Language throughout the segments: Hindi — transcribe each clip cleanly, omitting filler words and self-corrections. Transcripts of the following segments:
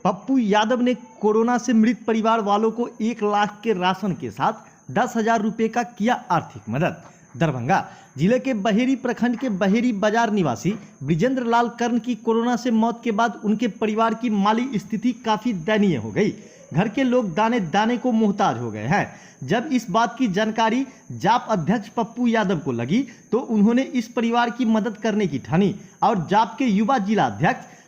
पप्पू यादव ने कोरोना से मृत परिवार वालों को 1 लाख के राशन के साथ 10,000 रुपये का किया आर्थिक मदद। दरभंगा जिले के बहेरी प्रखंड के बहेरी बाजार निवासी ब्रिजेंद्र लाल कर्ण की कोरोना से मौत के बाद उनके परिवार की माली स्थिति काफी दयनीय हो गई। घर के लोग दाने दाने को मोहताज हो गए हैं। जब इस बात की जानकारी जाप अध्यक्ष पप्पू यादव को लगी तो उन्होंने इस परिवार की मदद करने की ठानी और जाप के युवा जिला अध्यक्ष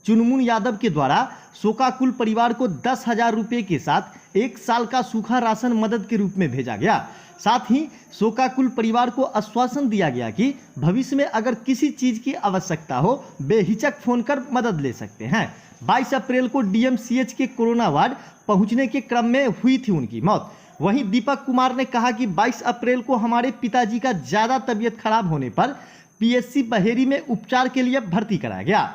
चुनमुन यादव के द्वारा शोकाकुल परिवार को 10,000 रुपये के साथ 1 साल का सूखा राशन मदद के रूप में भेजा गया। साथ ही शोकाकुल परिवार को आश्वासन दिया गया कि भविष्य में अगर किसी चीज की आवश्यकता हो बेहिचक फोन कर मदद ले सकते हैं। 22 अप्रैल को डीएमसीएच के कोरोना वार्ड पहुंचने के क्रम में हुई थी उनकी मौत। वहीं दीपक कुमार ने कहा कि 22 अप्रैल को हमारे पिताजी का ज्यादा तबीयत खराब होने पर पीएचसी बहेरी में उपचार के लिए भर्ती कराया गया,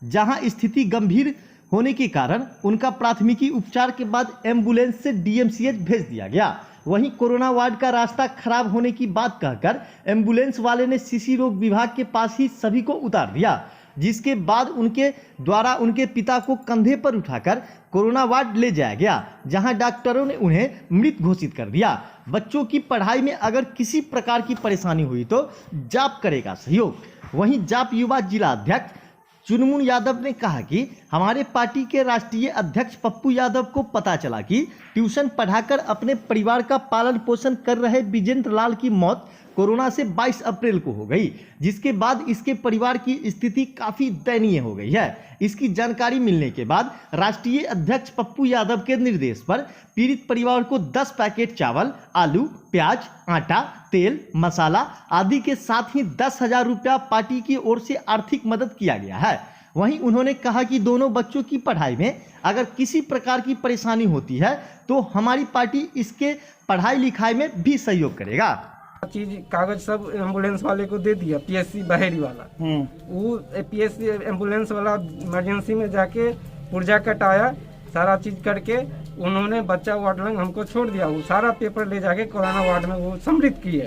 जहां स्थिति गंभीर होने के कारण उनका प्राथमिकी उपचार के बाद एम्बुलेंस से डीएमसीएच भेज दिया गया। वहीं कोरोना वार्ड का रास्ता खराब होने की बात कहकर एम्बुलेंस वाले ने शिशु रोग विभाग के पास ही सभी को उतार दिया, जिसके बाद उनके द्वारा उनके पिता को कंधे पर उठाकर कोरोना वार्ड ले जाया गया, जहां डॉक्टरों ने उन्हें मृत घोषित कर दिया। बच्चों की पढ़ाई में अगर किसी प्रकार की परेशानी हुई तो जाप करेगा सहयोग। वहीं जाप युवा जिला अध्यक्ष चुनमुन यादव ने कहा कि हमारे पार्टी के राष्ट्रीय अध्यक्ष पप्पू यादव को पता चला कि ट्यूशन पढ़ाकर अपने परिवार का पालन पोषण कर रहे ब्रिजेंद्र लाल की मौत कोरोना से 22 अप्रैल को हो गई, जिसके बाद इसके परिवार की स्थिति काफी दयनीय हो गई है। इसकी जानकारी मिलने के बाद राष्ट्रीय अध्यक्ष पप्पू यादव के निर्देश पर पीड़ित परिवार को 10 पैकेट चावल, आलू, प्याज, आटा, तेल, मसाला आदि के साथ ही 10,000 रुपया पार्टी की ओर से आर्थिक मदद किया गया है। वहीं उन्होंने कहा कि दोनों बच्चों की पढ़ाई में अगर किसी प्रकार की परेशानी होती है तो हमारी पार्टी इसके पढ़ाई लिखाई में भी सहयोग करेगा। चीज कागज सब एम्बुलेंस वाले को दे दिया, पीएचसी बहेरी वाला। वो पीएचसी एम्बुलेंस वाला इमरजेंसी में जाके पुर्जा कटाया, सारा चीज करके उन्होंने बच्चा वार्ड में हमको छोड़ दिया। वो सारा पेपर ले जाके कोरोना वार्ड में वो सम्मिलित किए।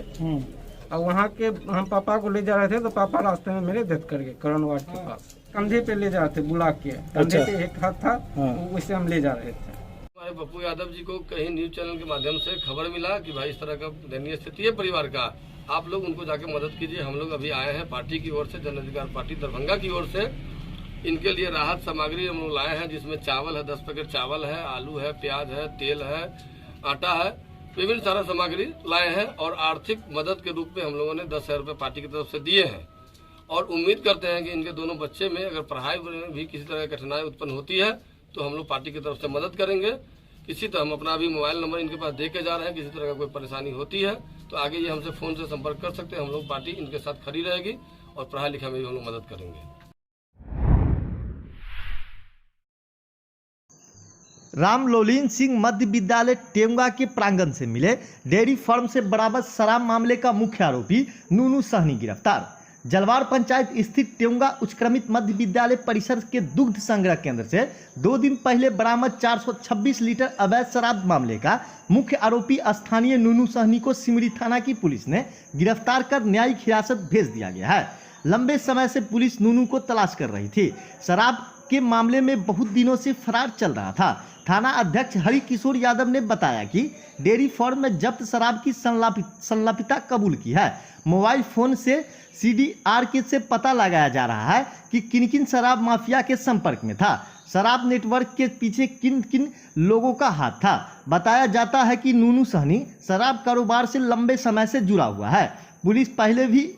और वहाँ के हम पापा को ले जा रहे थे तो पापा रास्ते में मेरे डेथ कर गए कोरोना वार्ड के पास। कंधे पे ले जा रहे थे, बुला के कंधे पे एक हाथ था, उससे हम ले जा रहे थे। हमारे पप्पू यादव जी को कहीं न्यूज चैनल के माध्यम से खबर मिला कि भाई इस तरह का दयनीय स्थिति है परिवार का, आप लोग उनको जाके मदद कीजिए। हम लोग अभी आए हैं पार्टी की ओर से, जन अधिकार पार्टी दरभंगा की ओर से इनके लिए राहत सामग्री हम लोग लाए हैं, जिसमें चावल है, 10 पैकेट चावल है, आलू है, प्याज है, तेल है, आटा है, विभिन्न सारा सामग्री लाए हैं। और आर्थिक मदद के रूप में हम लोगों ने 10,000 रुपये पार्टी की तरफ से दिए हैं। और उम्मीद करते हैं कि इनके दोनों बच्चे में अगर पढ़ाई में भी किसी तरह की कठिनाई उत्पन्न होती है तो हम लोग पार्टी की तरफ से मदद करेंगे। किसी तरह हम अपना भी मोबाइल नंबर इनके पास दे के जा रहे हैं, किसी तरह का कोई परेशानी होती है तो आगे ये हमसे फोन से संपर्क कर सकते हैं। हम लोग पार्टी इनके साथ खड़ी रहेगी और पढ़ाई लिखाई में भी हम लोग मदद करेंगे। रामलोलीन सिंह मध्य विद्यालय टेंगा के प्रांगण से मिले डेयरी फार्म से बरामद शराब मामले का मुख्य आरोपी नूनू सहनी गिरफ्तार। जलवार पंचायत स्थित टेंगा उच्चक्रमित मध्य विद्यालय परिसर के दुग्ध संग्रह केंद्र से 2 दिन पहले बरामद 426 लीटर अवैध शराब मामले का मुख्य आरोपी स्थानीय नूनू सहनी को सिमरी थाना की पुलिस ने गिरफ्तार कर न्यायिक हिरासत भेज दिया गया है। लंबे समय से पुलिस नूनू को तलाश कर रही थी। शराब के मामले में बहुत दिनों से फरार चल रहा था। थाना अध्यक्ष हरि किशोर यादव ने बताया कि डेयरी फार्म में जब्त शराब की संलापिता कबूल की है। मोबाइल फोन से CDR के से पता लगाया जा रहा है कि किन किन शराब माफिया के संपर्क में था। शराब नेटवर्क के पीछे किन किन लोगों का हाथ था। बताया जाता है कि नूनू सहनी शराब कारोबार से लंबे समय से जुड़ा हुआ है। पुलिस पहले भी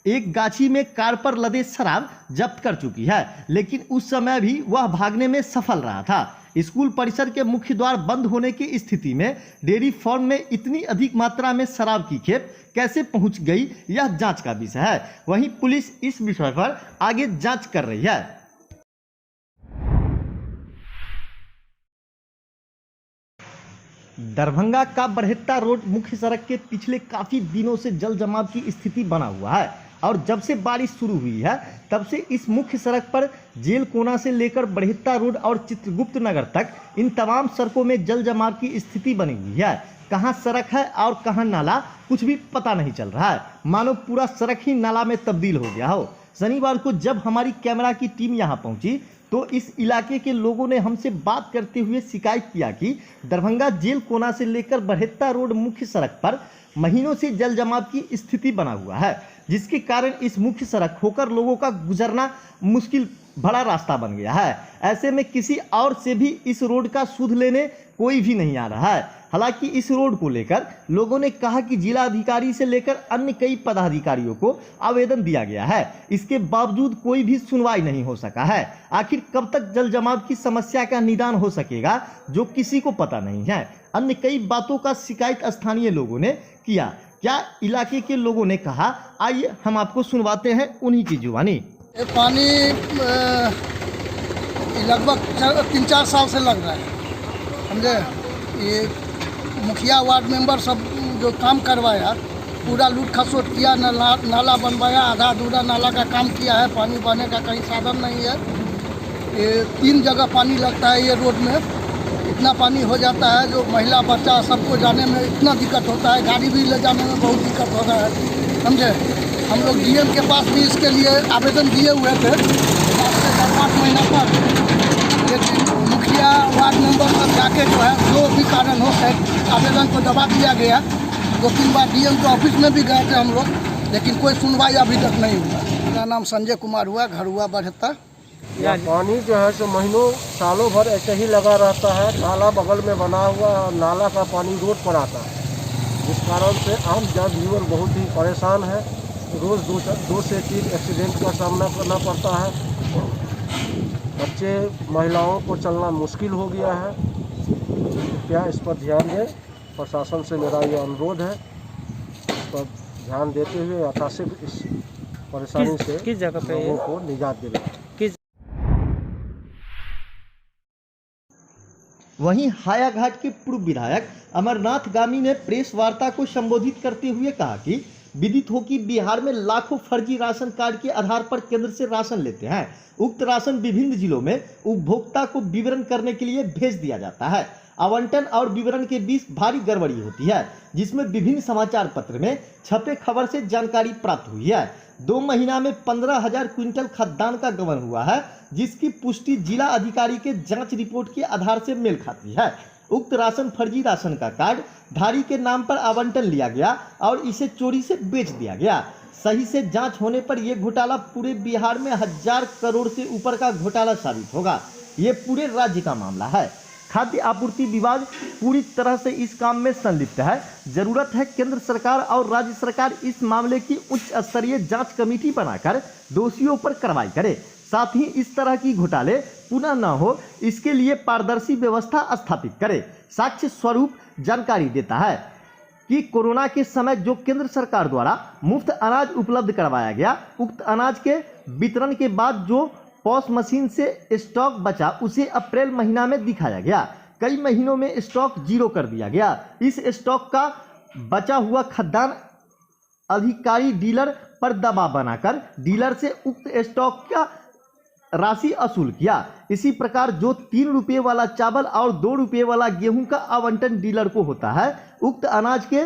एक गाछी में कार पर लदे शराब जब्त कर चुकी है, लेकिन उस समय भी वह भागने में सफल रहा था। स्कूल परिसर के मुख्य द्वार बंद होने की स्थिति में डेयरी फार्म में इतनी अधिक मात्रा में शराब की खेप कैसे पहुंच गई, यह जांच का विषय है। वहीं पुलिस इस विषय पर आगे जांच कर रही है। दरभंगा का बरहेट्टा रोड मुख्य सड़क के पिछले काफी दिनों से जल जमाव की स्थिति बना हुआ है और जब से बारिश शुरू हुई है तब से इस मुख्य सड़क पर जेल कोना से लेकर बरहेट्टा रोड और चित्रगुप्त नगर तक इन तमाम सड़कों में जल जमाव की स्थिति बनी हुई है। कहां सड़क है और कहां नाला कुछ भी पता नहीं चल रहा है, मानो पूरा सड़क ही नाला में तब्दील हो गया हो। शनिवार को जब हमारी कैमरा की टीम यहां पहुंची तो इस इलाके के लोगों ने हमसे बात करते हुए शिकायत किया कि दरभंगा जेल कोना से लेकर बरहेत्ता रोड मुख्य सड़क पर महीनों से जल जमाव की स्थिति बना हुआ है, जिसके कारण इस मुख्य सड़क होकर लोगों का गुजरना मुश्किल बड़ा रास्ता बन गया है। ऐसे में किसी और से भी इस रोड का सुध लेने कोई भी नहीं आ रहा है। हालांकि इस रोड को लेकर लोगों ने कहा कि जिला अधिकारी से लेकर अन्य कई पदाधिकारियों को आवेदन दिया गया है, इसके बावजूद कोई भी सुनवाई नहीं हो सका है। आखिर कब तक जल जमाव की समस्या का निदान हो सकेगा, जो किसी को पता नहीं है। अन्य कई बातों का शिकायत स्थानीय लोगों ने किया। क्या इलाके के लोगों ने कहा, आइए हम आपको सुनवाते हैं उन्हीं की जुबानी। ये पानी लगभग 3-4 साल से लग रहा है, समझे। ये मुखिया वार्ड मेंबर सब जो काम करवाया, पूरा लूट खसोट किया, नाला बनवाया, आधा अधूरा नाला का काम किया है। पानी बहने का कहीं साधन नहीं है। ये 3 जगह पानी लगता है ये रोड में। इतना पानी हो जाता है जो महिला बच्चा सबको जाने में इतना दिक्कत होता है, गाड़ी भी ले जाने में बहुत दिक्कत हो रहा है, समझे। हम लोग डीएम के पास भी इसके लिए आवेदन दिए हुए थे 4-5 महीना पर, लेकिन मुखिया वार्ड मेंबर पर जाके जो है जो भी कारण हो आवेदन को दबा दिया गया। 2-3 बार डीएम के ऑफिस में भी गए थे हम लोग, लेकिन कोई सुनवाई अभी तक नहीं हुआ। मेरा नाम संजय कुमार हुआ, घर हुआ बरहेत्ता। यह पानी जो है सो महीनों सालों भर ऐसे ही लगा रहता है। नाला बगल में बना हुआ है, नाला का पानी रोड पर आता है, जिस कारण से आम जनजीवन बहुत ही परेशान है। रोज़ 2 से 3 एक्सीडेंट का सामना करना पड़ता है। बच्चे महिलाओं को चलना मुश्किल हो गया है। क्या इस पर ध्यान दें, प्रशासन से मेरा ये अनुरोध है, इस पर ध्यान देते हुए यथाशीघ्र इस परेशानी से किस जगह पे लोगों को निजात दिलाएं। वहीं हायाघाट के पूर्व विधायक अमरनाथ गामी ने प्रेस वार्ता को संबोधित करते हुए कहा कि विदित हो कि बिहार में लाखों फर्जी राशन कार्ड के आधार पर केंद्र से राशन लेते हैं। उक्त राशन विभिन्न जिलों में उपभोक्ता को विवरण करने के लिए भेज दिया जाता है। आवंटन और विवरण के बीच भारी गड़बड़ी होती है, जिसमें विभिन्न समाचार पत्र में छपे खबर से जानकारी प्राप्त हुई है। 2 महीना में 15,000 क्विंटल खाद्यान्न का गबन हुआ है, जिसकी पुष्टि जिला अधिकारी के जांच रिपोर्ट के आधार से मेल खाती है। उक्त राशन फर्जी राशन का कार्ड धारी के नाम पर आवंटन लिया गया और इसे चोरी से बेच दिया गया। सही से जांच होने पर यह घोटाला पूरे बिहार में 1000 करोड़ से ऊपर का घोटाला साबित होगा। ये पूरे राज्य का मामला है। खाद्य आपूर्ति विभाग पूरी तरह से इस काम में संलिप्त है। जरूरत है केंद्र सरकार और राज्य सरकार इस मामले की उच्च स्तरीय जांच कमेटी बनाकर दोषियों पर कार्रवाई करे। साथ ही इस तरह की घोटाले पुनः न हो, इसके लिए पारदर्शी व्यवस्था स्थापित करे। साक्ष्य स्वरूप जानकारी देता है कि कोरोना के समय जो केंद्र सरकार द्वारा मुफ्त अनाज उपलब्ध करवाया गया, उक्त अनाज के वितरण के बाद जो पॉस मशीन से स्टॉक बचा उसे अप्रैल महीना में दिखाया गया। कई महीनों में स्टॉक 0 कर दिया गया। इस स्टॉक का बचा हुआ खाद्यान्न अधिकारी डीलर पर दबाव बनाकर डीलर से उक्त स्टॉक का राशि वसूल किया। इसी प्रकार जो 3 रुपये वाला चावल और 2 रुपये वाला गेहूं का आवंटन डीलर को होता है, उक्त अनाज के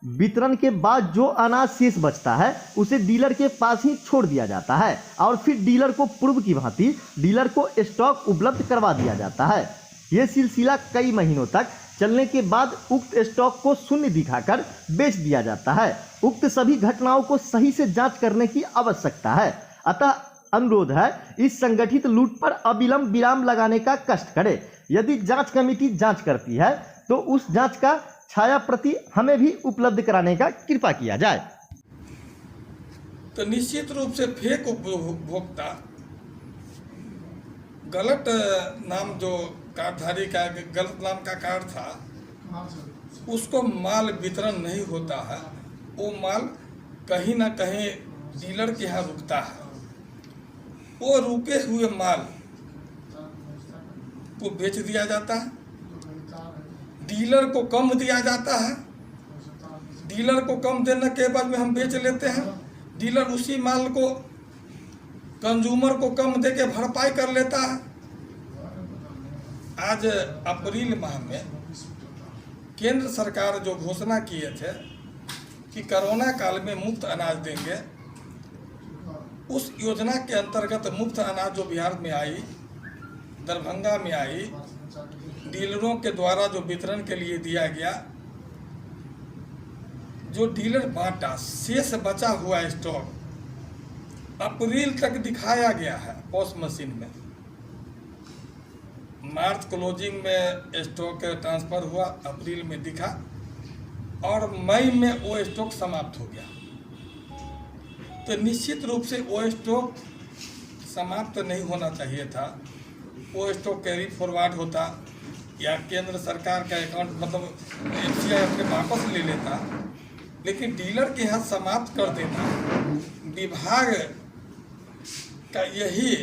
वितरण के बाद जो अनाज शेष बचता है उसे डीलर के पास ही छोड़ दिया जाता है और फिर डीलर को पूर्व की भांति डीलर को स्टॉक उपलब्ध करवा दिया जाता है। यह सिलसिला कई महीनों तक चलने के बाद उक्त स्टॉक को शून्य दिखाकर बेच दिया जाता है। उक्त सभी घटनाओं को सही से जांच करने की आवश्यकता है। अतः अनुरोध है, इस संगठित लूट पर अविलंब विराम लगाने का कष्ट करे। यदि जांच कमेटी जांच करती है तो उस जांच का छाया प्रति हमें भी उपलब्ध कराने का कृपा किया जाए। तो निश्चित रूप से फेक उपभोक्ता गलत नाम जो कार्डधारी का गलत नाम का कार्ड था, उसको माल वितरण नहीं होता है। वो माल कहीं ना कहीं डीलर के यहाँ रुकता है। वो रुके हुए माल को बेच दिया जाता है, डीलर को कम दिया जाता है। डीलर को कम देने के बाद में हम बेच लेते हैं। डीलर उसी माल को कंज्यूमर को कम देके भरपाई कर लेता है। आज अप्रैल माह में केंद्र सरकार जो घोषणा किए थे कि कोरोना काल में मुफ्त अनाज देंगे, उस योजना के अंतर्गत मुफ्त अनाज जो बिहार में आई, दरभंगा में आई, डीलरों के द्वारा जो वितरण के लिए दिया गया, जो डीलर बांटा, शेष बचा हुआ स्टॉक अप्रैल तक दिखाया गया है पॉस मशीन में। मार्च क्लोजिंग में स्टॉक ट्रांसफर हुआ, अप्रैल में दिखा और मई में वो स्टॉक समाप्त हो गया। तो निश्चित रूप से वो स्टॉक समाप्त नहीं होना चाहिए था। वो स्टॉक कैरी फॉरवर्ड होता या केंद्र सरकार का अकाउंट मतलब एफसीआई अपने वापस ले लेता, लेकिन डीलर के हाथ समाप्त कर देना विभाग का यही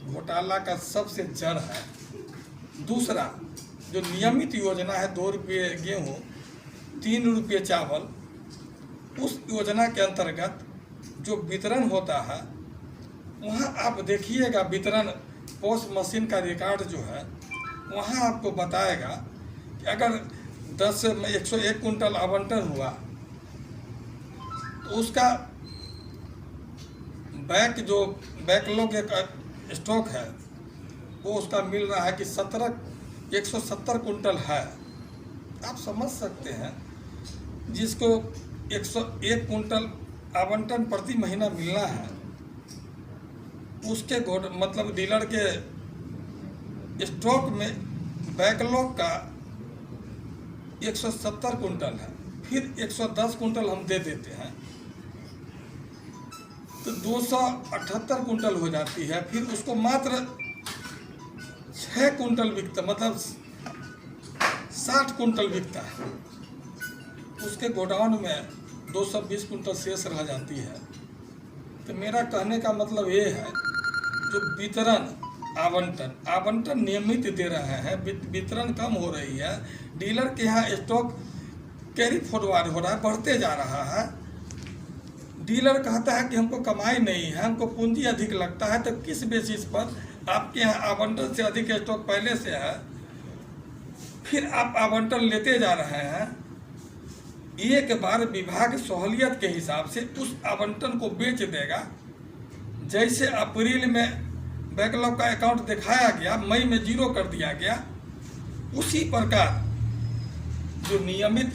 घोटाला का सबसे जड़ है। दूसरा, जो नियमित योजना है 2 रुपये गेहूँ 3 रुपये चावल, उस योजना के अंतर्गत जो वितरण होता है, वहाँ आप देखिएगा वितरण पॉस मशीन का रिकॉर्ड जो है, वहाँ आपको बताएगा कि अगर 10 में 101 कुंटल आवंटन हुआ तो उसका बैकलॉग एक स्टॉक है, वो उसका मिल रहा है कि 170 कुंटल है। आप समझ सकते हैं, जिसको 101 कुंटल आवंटन प्रति महीना मिलना है, उसके मतलब डीलर के स्टॉक में बैकलॉग का 170 कुंटल है, फिर 110 कुंटल हम दे देते हैं तो 278 कुंटल हो जाती है। फिर उसको मात्र 6 कुंटल बिकता, मतलब 60 कुंटल बिकता है। उसके गोडाउन में 220 कुंटल शेष रह जाती है। तो मेरा कहने का मतलब ये है, जो वितरण आवंटन नियमित दे रहे हैं, वितरण कम हो रही है, डीलर के यहाँ स्टॉक कैरी फॉरवर्ड हो रहा है, बढ़ते जा रहा है। डीलर कहता है कि हमको कमाई नहीं है, हमको पूंजी अधिक लगता है, तो किस बेसिस पर आपके यहाँ आवंटन से अधिक स्टॉक पहले से है, फिर आप आवंटन लेते जा रहे हैं। एक बार विभाग सहूलियत के हिसाब से उस आवंटन को बेच देगा। जैसे अप्रैल में बैकलॉग का अकाउंट दिखाया गया, मई में 0 कर दिया गया, उसी प्रकार जो नियमित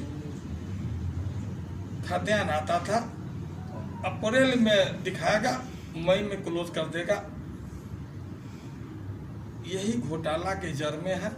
खाद्यान्न आता था अप्रैल में दिखाएगा, मई में क्लोज कर देगा। यही घोटाला के जड़ में है।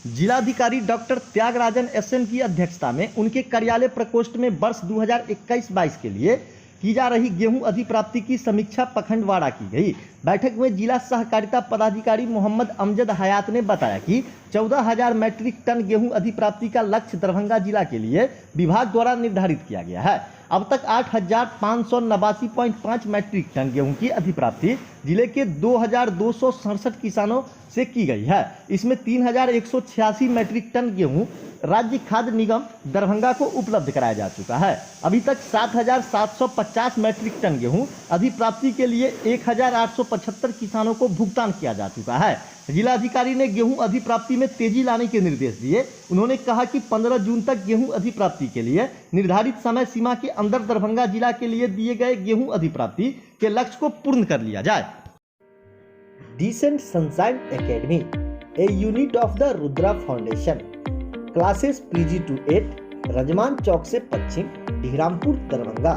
जिलाधिकारी डॉक्टर त्यागराजन एसएम की अध्यक्षता में उनके कार्यालय प्रकोष्ठ में वर्ष 2021-22 के लिए की जा रही गेहूं अधिप्राप्ति की समीक्षा पखंडवाड़ा की गई। बैठक में जिला सहकारिता पदाधिकारी मोहम्मद अमजद हयात ने बताया कि 14,000 मैट्रिक टन गेहूं अधिप्राप्ति का लक्ष्य दरभंगा जिला के लिए विभाग द्वारा निर्धारित किया गया है। अब तक 8,589.5 मैट्रिक टन गेहूं की अधिप्राप्ति जिले के 2,267 किसानों से की गई है। इसमें 3,186 मैट्रिक टन गेहूं राज्य खाद्य निगम दरभंगा को उपलब्ध कराया जा चुका है। अभी तक 7,750 मैट्रिक टन गेहूं अधिप्राप्ति के लिए 1,875 किसानों को भुगतान किया जा चुका है। जिलाधिकारी ने गेहूं अधिप्राप्ति में तेजी लाने के निर्देश दिए। उन्होंने कहा कि 15 जून तक गेहूं अधिप्राप्ति के लिए निर्धारित समय सीमा के अंदर दरभंगा जिला के लिए दिए गए गेहूं अधिप्राप्ति के लक्ष्य को पूर्ण कर लिया जाए। Decent sunshine academy, a unit of the Rudra foundation. Classes PG to 8, Rajman चौक से पश्चिम, ढीरामपुर, दरभंगा।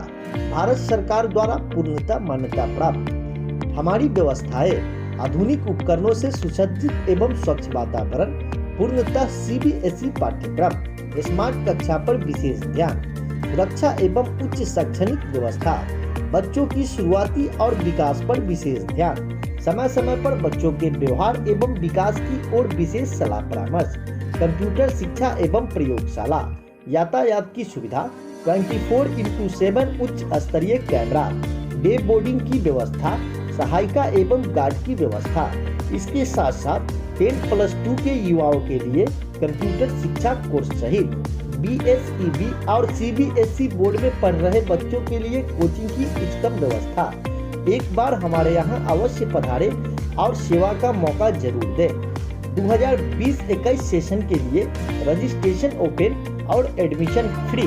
भारत सरकार द्वारा पूर्णतः मान्यता प्राप्त। हमारी व्यवस्थाएं आधुनिक उपकरणों से सुसज्जित एवं स्वच्छ वातावरण, पूर्णतः CBSE पाठ्यक्रम, स्मार्ट कक्षा पर विशेष ध्यान, सुरक्षा एवं उच्च शैक्षणिक व्यवस्था, बच्चों की शुरुआती और विकास पर विशेष ध्यान, समय समय पर बच्चों के व्यवहार एवं विकास की ओर विशेष सलाह परामर्श, कंप्यूटर शिक्षा एवं प्रयोगशाला, यातायात की सुविधा, 24/7 उच्च स्तरीय कैमरा, डे बोर्डिंग की व्यवस्था, सहायिका एवं गार्ड की व्यवस्था। इसके साथ साथ 10+2 के युवाओं के लिए कंप्यूटर शिक्षा कोर्स सहित BSEB और CBSE बोर्ड में पढ़ रहे बच्चों के लिए कोचिंग की उच्चतम व्यवस्था। एक बार हमारे यहाँ अवश्य पधारें और सेवा का मौका जरूर दें। 2020-21 सेशन के लिए रजिस्ट्रेशन ओपन और एडमिशन फ्री।